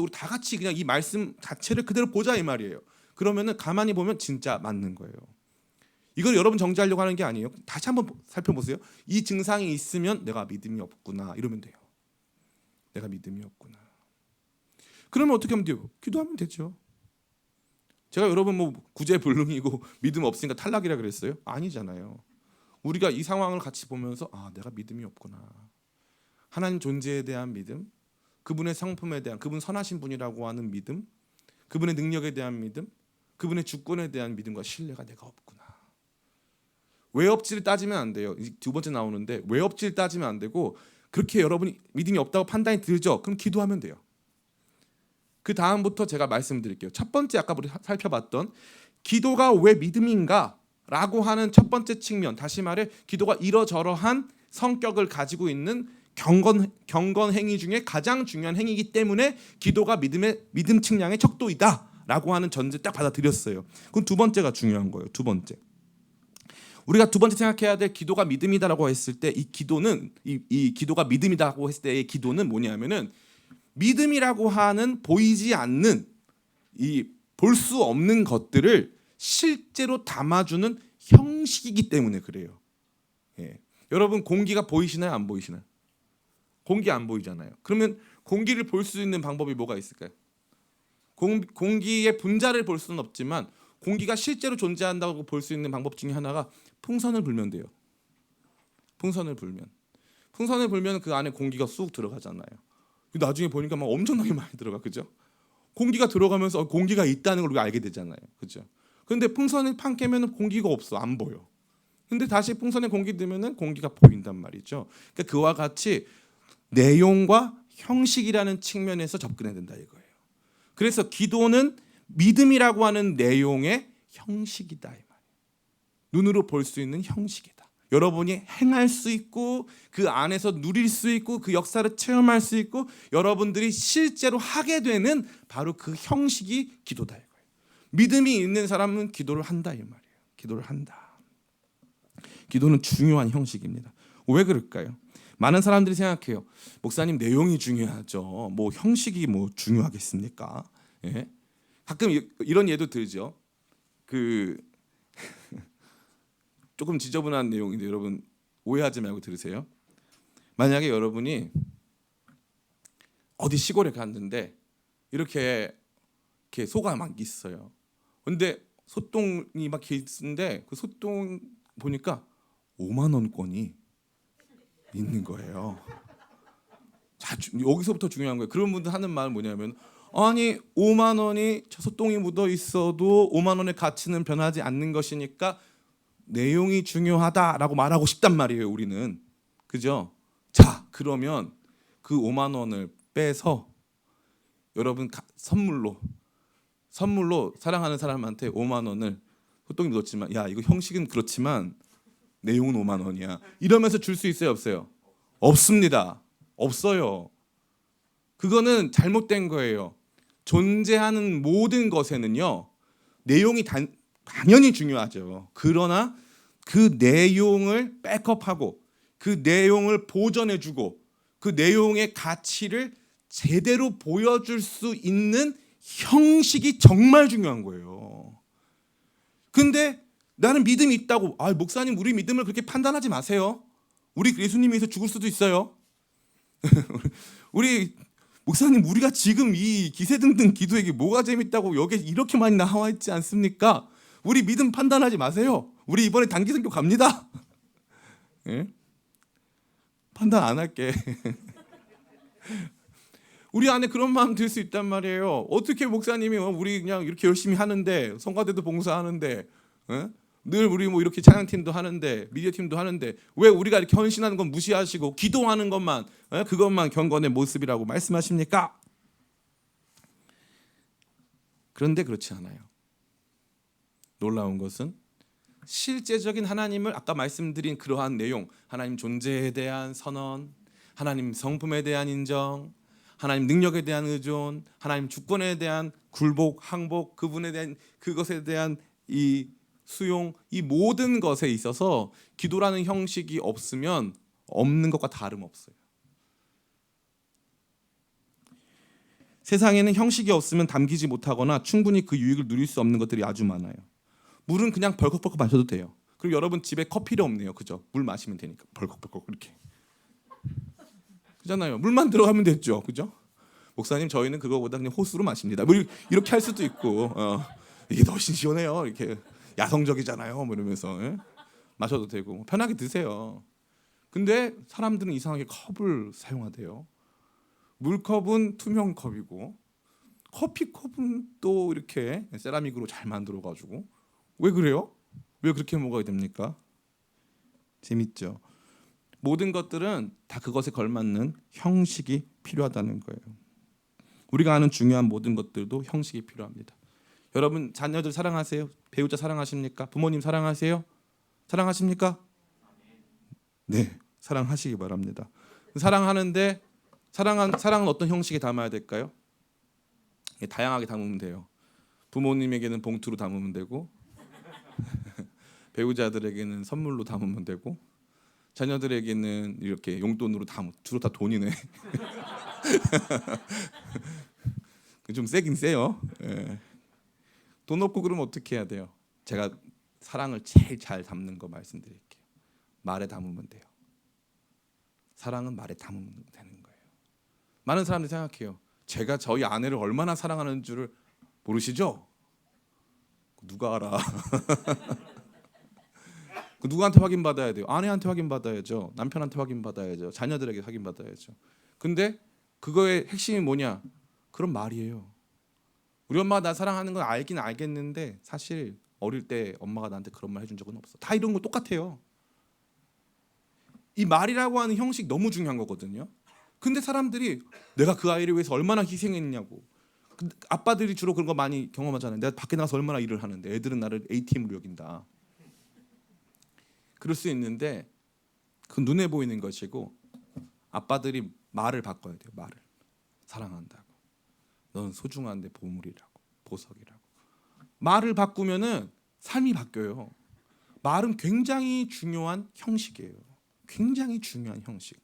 우리 다 같이 그냥 이 말씀 자체를 그대로 보자 이 말이에요. 그러면은 가만히 보면 진짜 맞는 거예요. 이걸 여러분 정죄하려고 하는 게 아니에요. 다시 한번 살펴보세요. 이 증상이 있으면 내가 믿음이 없구나 이러면 돼요. 내가 믿음이 없구나. 그러면 어떻게 하면 돼요? 기도하면 되죠. 제가 여러분 뭐 구제불능이고 믿음 없으니까 탈락이라 그랬어요? 아니잖아요. 우리가 이 상황을 같이 보면서 내가 믿음이 없구나. 하나님 존재에 대한 믿음, 그분의 성품에 대한 그분 선하신 분이라고 하는 믿음, 그분의 능력에 대한 믿음, 그분의 주권에 대한 믿음과 신뢰가 내가 없구나. 왜 없지를 따지면 안 돼요. 두 번째 나오는데 왜 없지를 따지면 안 되고 그렇게 여러분이 믿음이 없다고 판단이 들죠? 그럼 기도하면 돼요. 그 다음부터 제가 말씀드릴게요. 첫 번째 아까 우리 살펴봤던 기도가 왜 믿음인가라고 하는 첫 번째 측면, 다시 말해 기도가 이러저러한 성격을 가지고 있는 경건 행위 중에 가장 중요한 행위이기 때문에 기도가 믿음 측량의 척도이다라고 하는 전제 딱 받아들였어요. 그럼 두 번째가 중요한 거예요. 두 번째. 우리가 두 번째 생각해야 될 기도가 믿음이다라고 했을 때 이 기도는 이 기도가 믿음이다라고 했을 때의 기도는 뭐냐면은 믿음이라고 하는 보이지 않는 이 볼 수 없는 것들을 실제로 담아주는 형식이기 때문에 그래요. 예. 여러분 공기가 보이시나요? 안 보이시나요? 공기 안 보이잖아요. 그러면 공기를 볼 수 있는 방법이 뭐가 있을까요? 공기의 분자를 볼 수는 없지만 공기가 실제로 존재한다고 볼 수 있는 방법 중에 하나가 풍선을 불면 돼요. 풍선을 불면 그 안에 공기가 쑥 들어가잖아요. 나중에 보니까 막 엄청나게 많이 들어가, 그죠? 공기가 들어가면서 공기가 있다는 걸 우리가 알게 되잖아요, 그죠? 그런데 풍선을 판 깨면은 공기가 없어, 안 보여. 근데 다시 풍선에 공기 넣으면은 공기가 보인단 말이죠. 그러니까 그와 같이 내용과 형식이라는 측면에서 접근해야 된다 이거예요. 그래서 기도는 믿음이라고 하는 내용의 형식이다 이 말이에요. 눈으로 볼 수 있는 형식이다. 여러분이 행할 수 있고 그 안에서 누릴 수 있고 그 역사를 체험할 수 있고 여러분들이 실제로 하게 되는 바로 그 형식이 기도다 이거예요. 믿음이 있는 사람은 기도를 한다 이 말이에요. 기도를 한다. 기도는 중요한 형식입니다. 왜 그럴까요? 많은 사람들이 생각해요. 목사님 내용이 중요하죠. 뭐 형식이 뭐 중요하겠습니까? 예? 가끔 이런 예도 들죠. 조금 지저분한 내용인데 여러분 오해하지 말고 들으세요. 만약에 여러분이 어디 시골에 갔는데 이렇게 소가 막 있어요. 근데 소똥이 막 있는데 그 소똥 보니까 5만 원권이 있는 거예요. 자, 여기서부터 중요한 거예요. 그런 분들 하는 말은 뭐냐면 아니 5만 원이 소똥이 묻어 있어도 5만 원의 가치는 변하지 않는 것이니까 내용이 중요하다라고 말하고 싶단 말이에요. 우리는. 그죠? 자, 그러면 그 5만 원을 빼서 여러분 선물로 사랑하는 사람한테 5만 원을 소똥이 묻었지만 야 이거 형식은 그렇지만 내용은 5만 원이야 이러면서 줄 수 있어요 없어요? 없습니다. 없어요. 그거는 잘못된 거예요. 존재하는 모든 것에는요 내용이 당연히 중요하죠. 그러나 그 내용을 백업하고 그 내용을 보전해주고 그 내용의 가치를 제대로 보여줄 수 있는 형식이 정말 중요한 거예요. 근데 나는 믿음이 있다고. 아, 목사님 우리 믿음을 그렇게 판단하지 마세요. 우리 예수님이 위해서 죽을 수도 있어요. 우리 목사님 우리가 지금 이 기세등등 기도에게 뭐가 재밌다고 여기 이렇게 많이 나와 있지 않습니까? 우리 믿음 판단하지 마세요. 우리 이번에 단기 선교 갑니다. 예? 판단 안 할게. 우리 안에 그런 마음 들 수 있단 말이에요. 어떻게 목사님이 우리 그냥 이렇게 열심히 하는데 성가대도 봉사하는데 늘 우리 뭐 이렇게 찬양팀도 하는데 미디어팀도 하는데 왜 우리가 이렇게 헌신하는 건 무시하시고 기도하는 것만 그것만 경건의 모습이라고 말씀하십니까? 그런데 그렇지 않아요. 놀라운 것은 실제적인 하나님을 아까 말씀드린 그러한 내용, 하나님 존재에 대한 선언, 하나님 성품에 대한 인정, 하나님 능력에 대한 의존, 하나님 주권에 대한 굴복, 항복, 그분에 대한 그것에 대한 이 수용, 이 모든 것에 있어서 기도라는 형식이 없으면 없는 것과 다름없어요. 세상에는 형식이 없으면 담기지 못하거나 충분히 그 유익을 누릴 수 없는 것들이 아주 많아요. 물은 그냥 벌컥벌컥 마셔도 돼요. 그리고 여러분 집에 컵 필요 없네요. 그죠? 물 마시면 되니까 벌컥벌컥 이렇게. 그잖아요. 물만 들어가면 됐죠. 그죠? 목사님 저희는 그거보다 그냥 호수로 마십니다. 뭐 이렇게 할 수도 있고 이게 더 시원해요. 이렇게 야성적이잖아요. 뭐 이러면서 마셔도 되고 편하게 드세요. 근데 사람들은 이상하게 컵을 사용하대요. 물컵은 투명 컵이고 커피컵은 또 이렇게 세라믹으로 잘 만들어가지고 왜 그래요? 왜 그렇게 먹어야 됩니까? 재밌죠? 모든 것들은 다 그것에 걸맞는 형식이 필요하다는 거예요. 우리가 아는 중요한 모든 것들도 형식이 필요합니다. 여러분 자녀들 사랑하세요? 배우자 사랑하십니까? 부모님 사랑하세요? 사랑하십니까? 네, 사랑하시기 바랍니다. 사랑하는데 사랑은 어떤 형식에 담아야 될까요? 다양하게 담으면 돼요. 부모님에게는 봉투로 담으면 되고 배우자들에게는 선물로 담으면 되고 자녀들에게는 이렇게 용돈으로 주로 다 돈이네. 좀 세긴 세요. 예. 돈 없고 그러면 어떻게 해야 돼요? 제가 사랑을 제일 잘 담는 거 말씀드릴게요. 말에 담으면 돼요. 사랑은 말에 담으면 되는 거예요. 많은 사람들이 생각해요. 제가 저희 아내를 얼마나 사랑하는 줄을 모르시죠? 누가 알아? 누구한테 확인받아야 돼요? 아내한테 확인받아야죠. 남편한테 확인받아야죠. 자녀들에게 확인받아야죠. 근데 그거의 핵심이 뭐냐? 그런 말이에요. 우리 엄마가 나 사랑하는 건 알긴 알겠는데 사실 어릴 때 엄마가 나한테 그런 말 해준 적은 없어. 다 이런 거 똑같아요. 이 말이라고 하는 형식 너무 중요한 거거든요. 근데 사람들이 내가 그 아이를 위해서 얼마나 희생했냐고. 아빠들이 주로 그런 거 많이 경험하잖아요. 내가 밖에 나가서 얼마나 일을 하는데 애들은 나를 ATM으로 여긴다. 그럴 수 있는데 그 눈에 보이는 것이고 아빠들이 말을 바꿔야 돼요. 말을. 사랑한다고. 넌 소중한데 보물이라고. 보석이라고. 말을 바꾸면은 삶이 바뀌어요. 말은 굉장히 중요한 형식이에요. 굉장히 중요한 형식.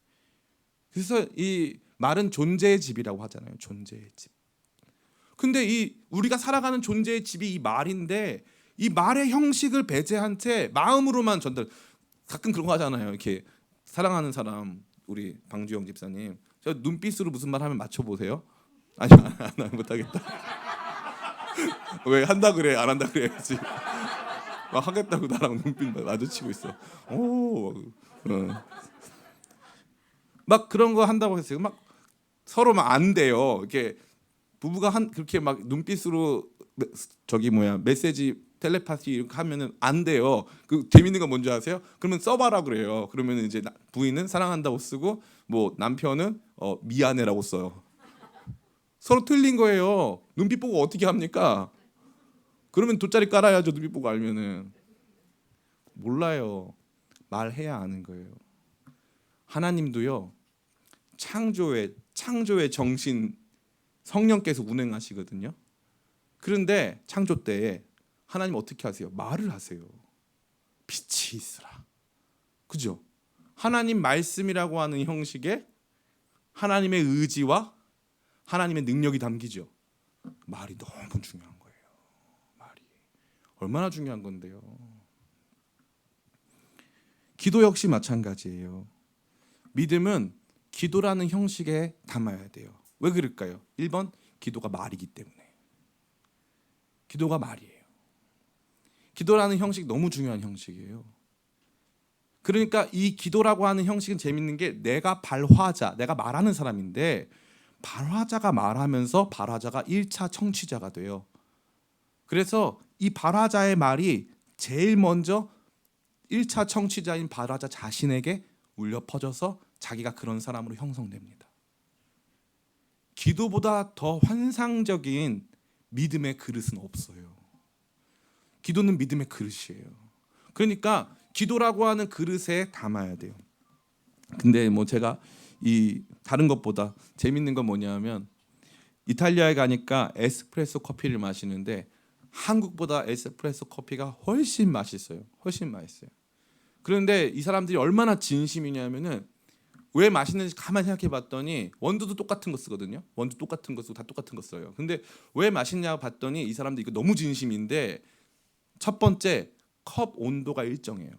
그래서 이 말은 존재의 집이라고 하잖아요. 존재의 집. 근데 이 우리가 살아가는 존재의 집이 이 말인데 이 말의 형식을 배제한 채 마음으로만 전달. 가끔 그런 거 하잖아요. 이렇게 사랑하는 사람 우리 방주영 집사님 저 눈빛으로 무슨 말 하면 맞춰 보세요. 아니 안 못하겠다. 왜 한다 그래 안 한다 그래야지. 막 하겠다고 나랑 눈빛 마주치고 있어. 막 그런 거 한다고 했어요. 막 서로 막 안 돼요. 이렇게 부부가 그렇게 막 눈빛으로 메시지 텔레파시 이렇게 하면은 안 돼요. 그 재밌는 건 뭔지 아세요? 그러면 써봐라 그래요. 그러면 이제 부인은 사랑한다고 쓰고 뭐 남편은 미안해라고 써요. 서로 틀린 거예요. 눈빛 보고 어떻게 합니까? 그러면 돗자리 깔아야죠. 눈빛 보고 알면은. 몰라요. 말해야 아는 거예요. 하나님도요. 창조의 정신 성령께서 운행하시거든요. 그런데 창조 때에 하나님 어떻게 하세요? 말을 하세요. 빛이 있으라. 그죠? 하나님 말씀이라고 하는 형식에 하나님의 의지와 하나님의 능력이 담기죠. 말이 너무 중요한 거예요. 말이 얼마나 중요한 건데요. 기도 역시 마찬가지예요. 믿음은 기도라는 형식에 담아야 돼요. 왜 그럴까요? 1번 기도가 말이기 때문에. 기도가 말이에요. 기도라는 형식 너무 중요한 형식이에요. 그러니까 이 기도라고 하는 형식은 재밌는 게 내가 발화자, 내가 말하는 사람인데 발화자가 말하면서 발화자가 1차 청취자가 돼요. 그래서 이 발화자의 말이 제일 먼저 1차 청취자인 발화자 자신에게 울려 퍼져서 자기가 그런 사람으로 형성됩니다. 기도보다 더 환상적인 믿음의 그릇은 없어요. 기도는 믿음의 그릇이에요. 그러니까 기도라고 하는 그릇에 담아야 돼요. 근데 뭐 제가 이 다른 것보다 재밌는 건 뭐냐면 이탈리아에 가니까 에스프레소 커피를 마시는데 한국보다 에스프레소 커피가 훨씬 맛있어요. 훨씬 맛있어요. 그런데 이 사람들이 얼마나 진심이냐면은 왜 맛있는지 가만히 생각해 봤더니 원두도 똑같은 거 쓰거든요. 원두 똑같은 거 쓰고 다 똑같은 거 써요. 근데 왜 맛있냐고 봤더니 이 사람들 이거 너무 진심인데 첫 번째 컵 온도가 일정해요.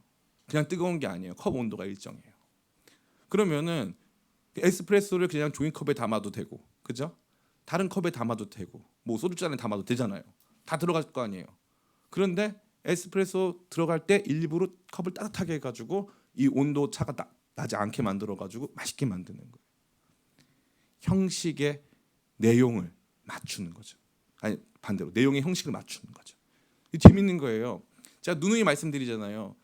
그냥 뜨거운 게 아니에요. 컵 온도가 일정해요. 그러면은 에스프레소를 그냥 종이컵에 담아도 되고, 그죠? 다른 컵에 담아도 되고, 뭐 소주잔에 담아도 되잖아요. 다 들어갈 거 아니에요. 그런데 에스프레소 들어갈 때 일부러 컵을 따뜻하게 해가지고 이 온도 차가 나지 않게 만들어가지고 맛있게 만드는 거예요. 형식의 내용을 맞추는 거죠. 아니 반대로 내용의 형식을 맞추는 거죠. 재밌는 거예요. 제가 누누이 말씀드리잖아요.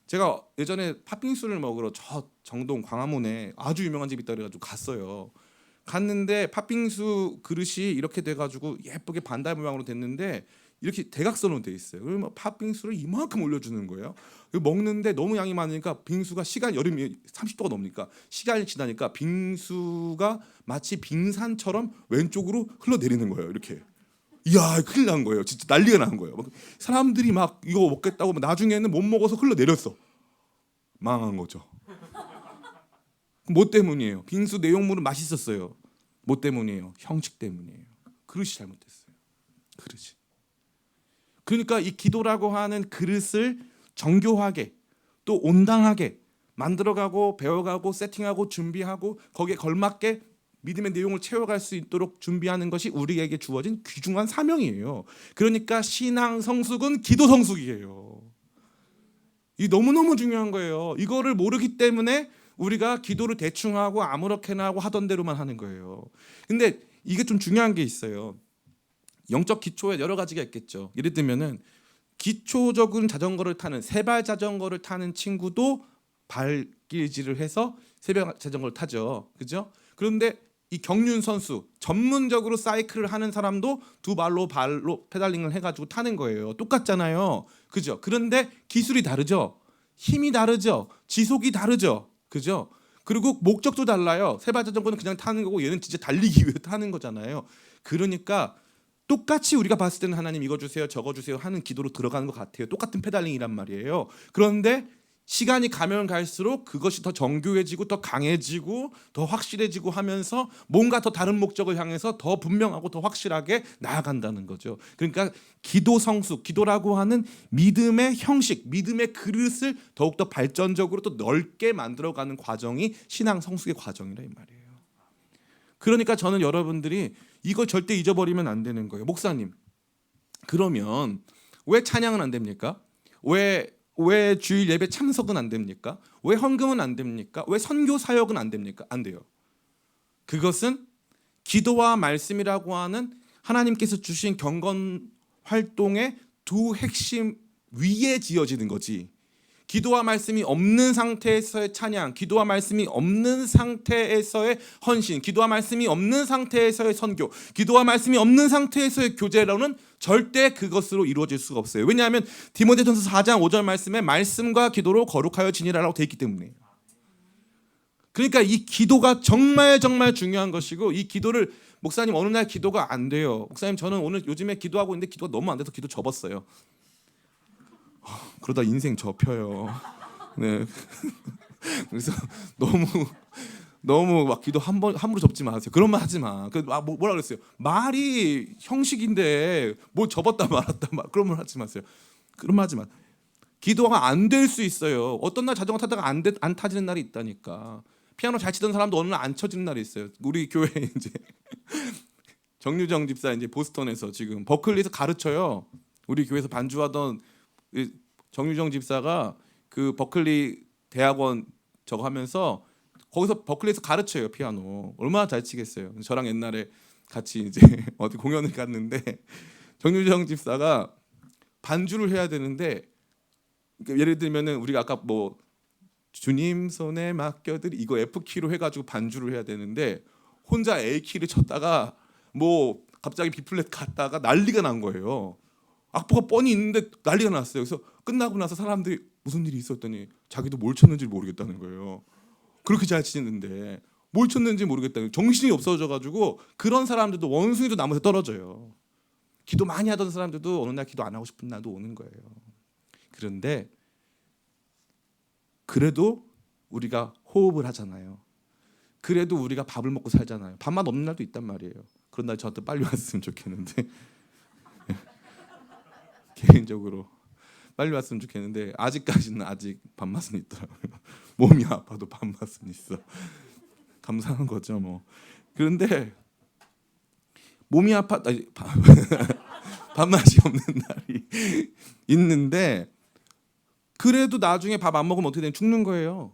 제가 예전에 팥빙수를 먹으러 저 정동 광화문에 아주 유명한 집이 있다 그래가지고 갔어요. 갔는데 팥빙수 그릇이 이렇게 돼가지고 예쁘게 반달 모양으로 됐는데 이렇게 대각선으로 돼 있어요. 그러면 팥빙수를 이만큼 올려주는 거예요. 먹는데 너무 양이 많으니까 빙수가 여름이 30도가 넘으니까 시간이 지나니까 빙수가 마치 빙산처럼 왼쪽으로 흘러내리는 거예요. 이렇게. 이야 큰일 난 거예요. 진짜 난리가 난 거예요. 사람들이 막 이거 먹겠다고 나중에는 못 먹어서 흘러내렸어. 망한 거죠. 뭐 때문이에요? 빙수 내용물은 맛있었어요. 뭐 때문이에요? 형식 때문이에요. 그릇이 잘못됐어요. 그릇이. 그러니까 이 기도라고 하는 그릇을 정교하게 또 온당하게 만들어가고 배워가고 세팅하고 준비하고 거기에 걸맞게 믿음의 내용을 채워갈 수 있도록 준비하는 것이 우리에게 주어진 귀중한 사명이에요. 그러니까 신앙 성숙은 기도 성숙이에요. 이 너무너무 중요한 거예요. 이거를 모르기 때문에 우리가 기도를 대충 하고 아무렇게나 하고 하던 대로만 하는 거예요. 근데 이게 좀 중요한 게 있어요. 영적 기초에 여러 가지가 있겠죠. 예를 들면은 기초적인 자전거를 타는 세발 자전거를 타는 친구도 발길질을 해서 세발 자전거를 타죠. 그죠? 그런데 이 경륜 선수 전문적으로 사이클을 하는 사람도 두 발로 페달링을 해가지고 타는 거예요. 똑같잖아요. 그죠? 그런데 기술이 다르죠. 힘이 다르죠. 지속이 다르죠. 그죠? 그리고 목적도 달라요. 세발 자전거는 그냥 타는 거고 얘는 진짜 달리기 위해 타는 거잖아요. 그러니까 똑같이 우리가 봤을 때는 하나님 이거 주세요 저거 주세요 하는 기도로 들어가는 것 같아요. 똑같은 페달링이란 말이에요. 그런데 시간이 가면 갈수록 그것이 더 정교해지고 더 강해지고 더 확실해지고 하면서 뭔가 더 다른 목적을 향해서 더 분명하고 더 확실하게 나아간다는 거죠. 그러니까 기도 성숙, 기도라고 하는 믿음의 형식, 믿음의 그릇을 더욱더 발전적으로 또 넓게 만들어가는 과정이 신앙 성숙의 과정이라 이 말이에요. 그러니까 저는 여러분들이 이걸 절대 잊어버리면 안 되는 거예요. 목사님, 그러면 왜 찬양은 안 됩니까? 왜 주일 예배 참석은 안 됩니까? 왜 헌금은 안 됩니까? 왜 선교 사역은 안 됩니까? 안 돼요. 그것은 기도와 말씀이라고 하는 하나님께서 주신 경건 활동의 두 핵심 위에 지어지는 거지. 기도와 말씀이 없는 상태에서의 찬양, 기도와 말씀이 없는 상태에서의 헌신, 기도와 말씀이 없는 상태에서의 선교, 기도와 말씀이 없는 상태에서의 교제로는 절대 그것으로 이루어질 수가 없어요. 왜냐하면 디모데전서 4장 5절 말씀에 말씀과 기도로 거룩하여 지니라라고 되어 있기 때문에. 그러니까 이 기도가 정말 중요한 것이고, 이 기도를 목사님 어느 날 기도가 안 돼요. 목사님 저는 오늘 요즘에 기도하고 있는데 기도가 너무 안 돼서 기도 접었어요. 그러다 인생 접혀요. 네. 그래서 너무 막 기도 함부로 접지 마세요. 그런 말 하지 마. 뭐라 그랬어요? 말이 형식인데 뭐 접었다 말았다 그런 말 하지 마세요. 그런 말 하지 마. 기도가 안 될 수 있어요. 어떤 날 자전거 타다가 안 타지는 날이 있다니까. 피아노 잘 치던 사람도 어느 날 안 쳐지는 날이 있어요. 우리 교회 이제 정유정 집사 이제 보스턴에서 지금 버클리에서 가르쳐요. 우리 교회에서 반주하던 정유정 집사가 그 버클리 대학원 저거 하면서 거기서 버클리에서 가르쳐요, 피아노. 얼마나 잘 치겠어요. 저랑 옛날에 같이 이제 어디 공연을 갔는데 정유정 집사가 반주를 해야 되는데, 예를 들면은 우리가 아까 뭐 주님 손에 맡겨드리 이거 F 키로 해가지고 반주를 해야 되는데 혼자 A 키를 쳤다가 뭐 갑자기 B 플랫 갔다가 난리가 난 거예요. 악보가 뻔히 있는데 난리가 났어요. 그래서 끝나고 나서 사람들이 무슨 일이 있었더니 자기도 뭘 쳤는지 모르겠다는 거예요. 그렇게 잘 치는데 뭘 쳤는지 모르겠다는, 정신이 없어져가지고 그런 사람들도 원숭이도 나무에서 떨어져요. 기도 많이 하던 사람들도 어느 날 기도 안 하고 싶은 날도 오는 거예요. 그런데 그래도 우리가 호흡을 하잖아요. 그래도 우리가 밥을 먹고 살잖아요. 밥만 없는 날도 있단 말이에요. 그런 날 저한테 빨리 왔으면 좋겠는데 개인적으로 빨리 왔으면 좋겠는데 아직까지는 아직 밥맛은 있더라고요. 몸이 아파도 밥맛은 있어. 감사한 거죠 뭐. 그런데 몸이 밥맛이 없는 날이 있는데 그래도 나중에 밥 안 먹으면 어떻게 되냐, 죽는 거예요.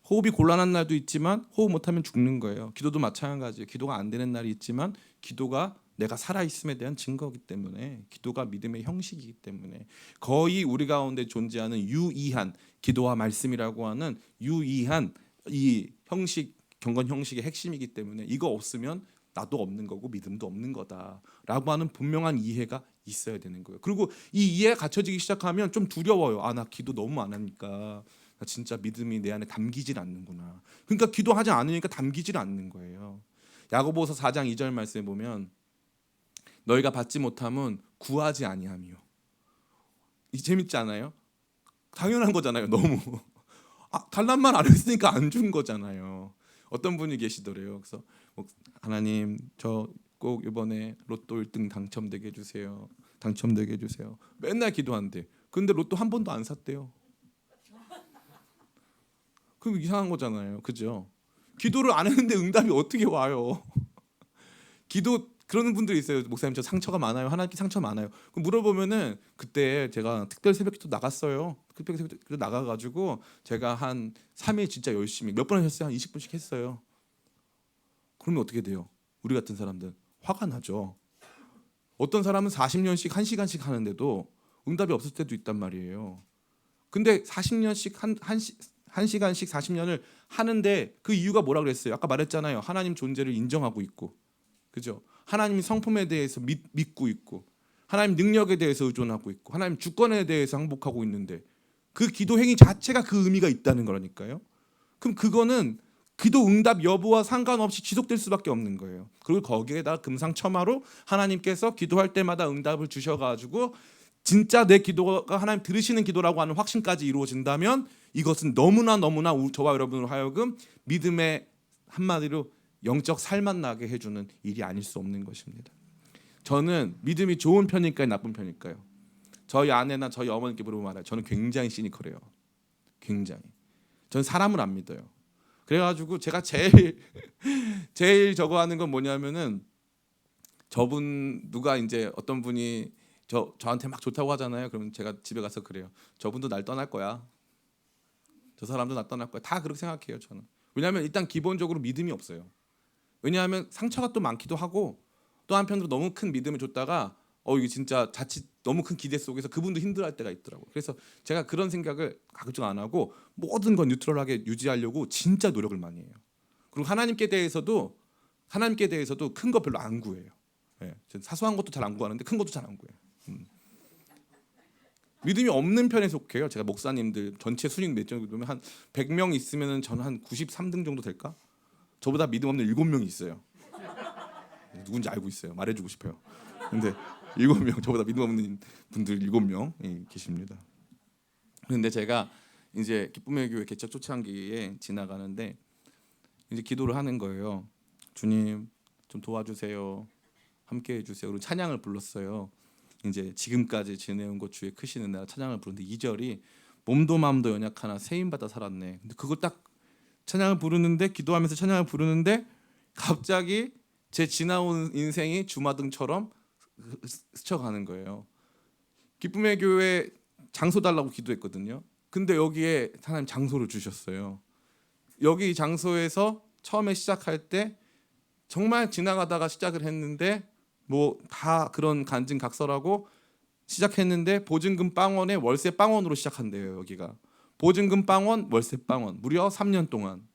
호흡이 곤란한 날도 있지만 호흡 못하면 죽는 거예요. 기도도 마찬가지예요. 기도가 안 되는 날이 있지만 기도가 내가 살아있음에 대한 증거이기 때문에, 기도가 믿음의 형식이기 때문에, 거의 우리 가운데 존재하는 유의한 기도와 말씀이라고 하는 유의한 이 형식, 경건 형식의 핵심이기 때문에 이거 없으면 나도 없는 거고 믿음도 없는 거다라고 하는 분명한 이해가 있어야 되는 거예요. 그리고 이 이해가 갖춰지기 시작하면 좀 두려워요. 나 기도 너무 안 하니까 나 진짜 믿음이 내 안에 담기질 않는구나. 그러니까 기도하지 않으니까 담기질 않는 거예요. 야고보서 4장 2절 말씀에 보면 너희가 받지 못함은 구하지 아니함이요. 이 재밌지 않아요? 당연한 거잖아요. 너무 달란 말 안 했으니까 안 준 거잖아요. 어떤 분이 계시더래요. 그래서 하나님 저 꼭 이번에 로또 1등 당첨되게 해주세요. 당첨되게 해주세요. 맨날 기도한대. 근데 로또 한 번도 안 샀대요. 그럼 이상한 거잖아요. 그죠? 기도를 안 했는데 응답이 어떻게 와요? 기도 그러는 분들이 있어요. 목사님 저 상처가 많아요. 하나님께 상처 많아요. 그럼 물어보면은 그때 제가 특별 새벽기도 나갔어요. 특별 새벽기도 나가가지고 제가 한 3일 진짜 열심히 몇 번 하셨어요? 한 20분씩 했어요. 그러면 어떻게 돼요? 우리 같은 사람들 화가 나죠. 어떤 사람은 40년씩 1시간씩 하는데도 응답이 없을 때도 있단 말이에요. 근데 40년씩 한 시간씩 40년을 하는데 그 이유가 뭐라 그랬어요? 아까 말했잖아요. 하나님 존재를 인정하고 있고, 그죠? 하나님 성품에 대해서 믿고 있고, 하나님 능력에 대해서 의존하고 있고, 하나님 주권에 대해서 항복하고 있는데 그 기도 행위 자체가 그 의미가 있다는 거라니까요. 그럼 그거는 기도 응답 여부와 상관없이 지속될 수밖에 없는 거예요. 그리고 거기에다 금상첨화로 하나님께서 기도할 때마다 응답을 주셔가지고 진짜 내 기도가 하나님 들으시는 기도라고 하는 확신까지 이루어진다면 이것은 너무나 저와 여러분으로 하여금 믿음의 한마디로 영적 살만 나게 해주는 일이 아닐 수 없는 것입니다. 저는 믿음이 좋은 편일까요, 나쁜 편일까요? 저희 아내나 저희 어머니께 물어보면 말아요. 저는 굉장히 시니컬해요. 굉장히. 저는 사람을 안 믿어요. 그래가지고 제가 제일 저거 하는 건 뭐냐면은, 저분 누가 이제 어떤 분이 저한테 막 좋다고 하잖아요. 그러면 제가 집에 가서 그래요. 저분도 날 떠날 거야. 저 사람도 날 떠날 거야. 다 그렇게 생각해요. 저는. 왜냐하면 일단 기본적으로 믿음이 없어요. 왜냐하면 상처가 또 많기도 하고 또 한편으로 너무 큰 믿음을 줬다가 이게 진짜 자칫 너무 큰 기대 속에서 그분도 힘들어할 때가 있더라고요. 그래서 제가 그런 생각을 가급적 안 하고 모든 건 뉴트럴하게 유지하려고 진짜 노력을 많이 해요. 그리고 하나님께 대해서도 큰 거 별로 안 구해요. 예, 사소한 것도 잘 안 구하는데 큰 것도 잘 안 구해요. 믿음이 없는 편에 속해요. 제가 목사님들 전체 수익 몇 정도 보면 한 100명 있으면 저는 한 93등 정도 될까? 저보다 믿음 없는 7명이 있어요. 누군지 알고 있어요. 말해주고 싶어요. 근데 7명, 저보다 믿음 없는 분들 7명 계십니다. 그런데 제가 이제 기쁨의 교회 개척 초창기에 지나가는데 이제 기도를 하는 거예요. 주님 좀 도와주세요. 함께 해주세요. 그리고 찬양을 불렀어요. 이제 지금까지 지내온 것 주의 크신 은혜라 찬양을 부르는데 2절이 몸도 마음도 연약하나 세임받아 살았네. 근데 그걸 딱 찬양을 부르는데 기도하면서 찬양을 부르는데 갑자기 제 지나온 인생이 주마등처럼 스쳐가는 거예요. 기쁨의 교회 장소 달라고 기도했거든요. 근데 여기에 하나님 장소를 주셨어요. 여기 장소에서 처음에 시작할 때 정말 지나가다가 시작을 했는데 뭐 다 그런 간증각설하고 시작했는데 보증금 빵원에 월세 빵원으로 시작한대요. 여기가 보증금 빵원 월세 빵원 무려 3년 동안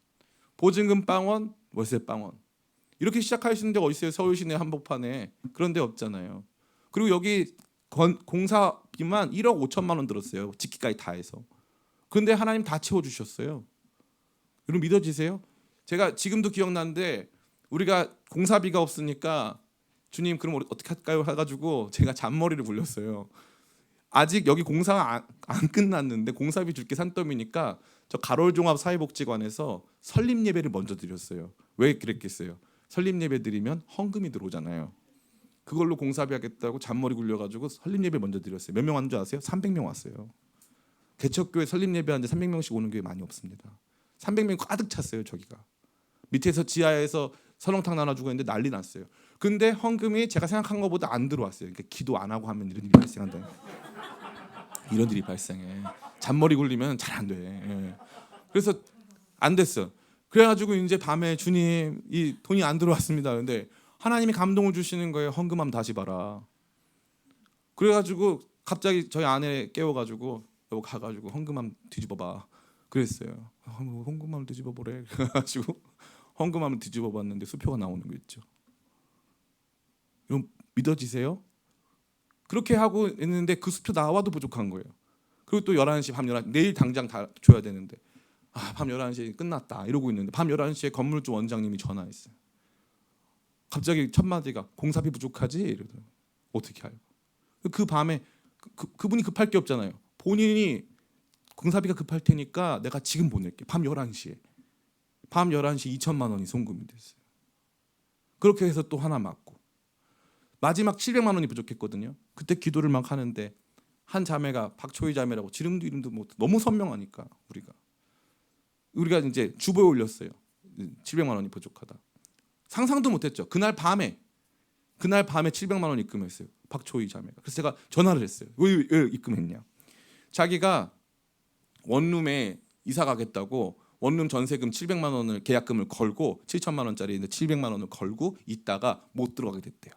보증금 빵원 월세 빵원 이렇게 시작할 수 있는 데가 어디 있어요? 서울 시내 한복판에 그런 데 없잖아요. 그리고 여기 공사비만 1억 5천만 원 들었어요. 짓기까지 다 해서. 그런데 하나님 다 채워주셨어요. 여러분 믿어지세요? 제가 지금도 기억나는데 우리가 공사비가 없으니까 주님 그럼 어떻게 할까요? 해가지고 제가 잔머리를 굴렸어요. 아직 여기 공사가 안 끝났는데 공사비 줄게 산더미니까 저 가롤종합 사회복지관에서 설립 예배를 먼저 드렸어요. 왜 그랬겠어요? 설립 예배 드리면 헌금이 들어오잖아요. 그걸로 공사비 하겠다고 잔머리 굴려가지고 설립 예배 먼저 드렸어요. 몇 명 왔는 줄 아세요? 300명 왔어요. 개척교회 설립 예배하는데 300명씩 오는 교회 많이 없습니다. 300명 가득 찼어요. 저기가 밑에서 지하에서 설렁탕 나눠주고 했는데 난리 났어요. 근데 헌금이 제가 생각한 것보다 안 들어왔어요. 그러니까 기도 안 하고 하면 이런 일이 발생한다. 이런 일이 발생해. 잔머리 굴리면 잘 안 돼. 예. 그래서 안 됐어. 그래가지고 이제 밤에 주님 이 돈이 안 들어왔습니다. 근데 하나님이 감동을 주시는 거예요. 헌금함 다시 봐라. 그래가지고 갑자기 저희 아내 깨워가지고 여보 가가지고 헌금함 뒤집어봐. 그랬어요. 헌금함을 뒤집어보래. 그래가지고 헌금함을 뒤집어봤는데 수표가 나오는 거 있죠. 여러분 믿어지세요? 그렇게 하고 있는데 그 수표 나와도 부족한 거예요. 그리고 또 11시 밤 11시 내일 당장 다 줘야 되는데 밤 11시에 끝났다 이러고 있는데 밤 11시에 건물주 원장님이 전화했어요. 갑자기 첫 마디가 공사비 부족하지? 이러더라고요. 어떻게 알고? 그 밤에 그분이 급할 게 없잖아요. 본인이 공사비가 급할 테니까 내가 지금 보낼게. 밤 11시에 2천만 원이 송금이 됐어요. 그렇게 해서 또 하나 맞고 마지막 700만 원이 부족했거든요. 그때 기도를 막 하는데 한 자매가 박초희 자매라고 이름도 뭐 너무 선명하니까 우리가 이제 주보에 올렸어요. 700만 원이 부족하다. 상상도 못했죠. 그날 밤에 700만 원 입금했어요. 박초희 자매가. 그래서 제가 전화를 했어요. 왜 입금했냐? 자기가 원룸에 이사 가겠다고 원룸 전세금 700만 원을 계약금을 걸고 7천만 원짜리인데 700만 원을 걸고 있다가 못 들어가게 됐대요.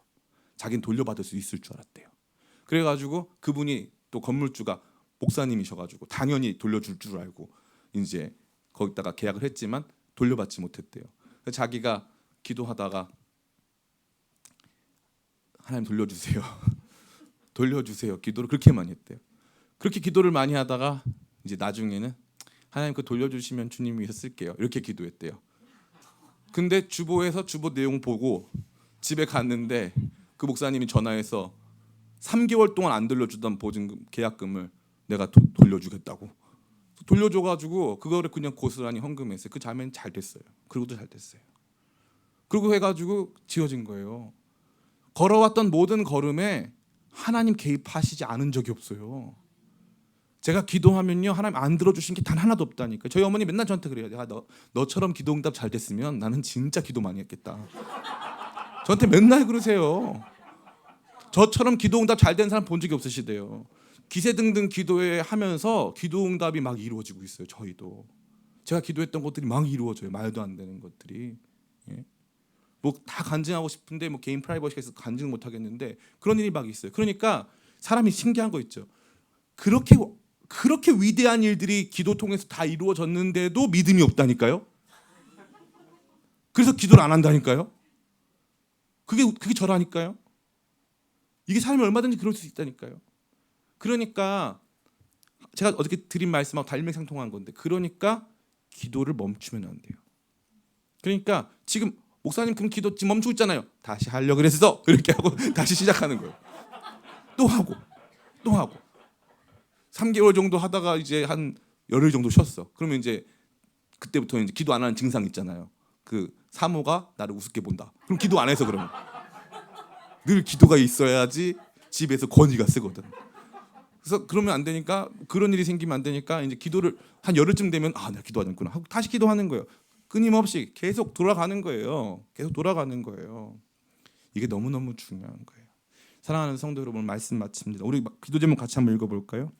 자기는 돌려받을 수 있을 줄 알았대요. 그래가지고 그분이 또 건물주가 목사님이셔가지고 당연히 돌려줄 줄 알고 이제 거기다가 계약을 했지만 돌려받지 못했대요. 그래서 자기가 기도하다가 하나님 돌려주세요. 돌려주세요. 기도를 그렇게 많이 했대요. 그렇게 기도를 많이 하다가 이제 나중에는 하나님 그 돌려주시면 주님 위해서 쓸게요. 이렇게 기도했대요. 근데 주보에서 주보 내용 보고 집에 갔는데 그 목사님이 전화해서 3개월 동안 안 돌려주던 보증금 계약금을 내가 돌려주겠다고 돌려줘가지고 그거를 그냥 고스란히 헌금했어요. 그 자매는 잘 됐어요. 그리고도 잘 됐어요. 그리고 해가지고 지어진 거예요. 걸어왔던 모든 걸음에 하나님 개입하시지 않은 적이 없어요. 제가 기도하면요 하나님 안 들어주신 게 단 하나도 없다니까. 저희 어머니 맨날 저한테 그래요. 내가 너처럼 기도응답 잘 됐으면 나는 진짜 기도 많이 했겠다. 저한테 맨날 그러세요. 저처럼 기도응답 잘 된 사람 본 적이 없으시대요. 기세등등 기도회 하면서 기도응답이 막 이루어지고 있어요. 저희도 제가 기도했던 것들이 막 이루어져요. 말도 안 되는 것들이. 예? 뭐 다 간증하고 싶은데 뭐 개인 프라이버시가 있어서 간증 못 하겠는데 그런 일이 막 있어요. 그러니까 사람이 신기한 거 있죠. 그렇게 위대한 일들이 기도 통해서 다 이루어졌는데도 믿음이 없다니까요. 그래서 기도를 안 한다니까요. 그게 저라니까요. 이게 삶이 얼마든지 그럴 수 있다니까요. 그러니까 제가 어저께 드린 말씀하고 달맥상통한 건데, 그러니까 기도를 멈추면 안 돼요. 그러니까 지금 목사님 그럼 기도 지금 멈추고 있잖아요. 다시 하려고 그랬어. 이렇게 하고 다시 시작하는 거예요. 또 하고 3개월 정도 하다가 이제 한 열흘 정도 쉬었어. 그러면 이제 그때부터 이제 기도 안 하는 증상 있잖아요. 그 사모가 나를 우습게 본다. 그럼 기도 안 해서 그러면 늘 기도가 있어야지 집에서 건의가 쓰거든. 그래서 그러면 안 되니까, 그런 일이 생기면 안 되니까 이제 기도를 한 열흘쯤 되면 내가 기도하지 않구나 하고 다시 기도하는 거예요. 끊임없이 계속 돌아가는 거예요. 이게 너무너무 중요한 거예요. 사랑하는 성도 여러분, 말씀 마칩니다. 우리 기도 제목 같이 한번 읽어볼까요?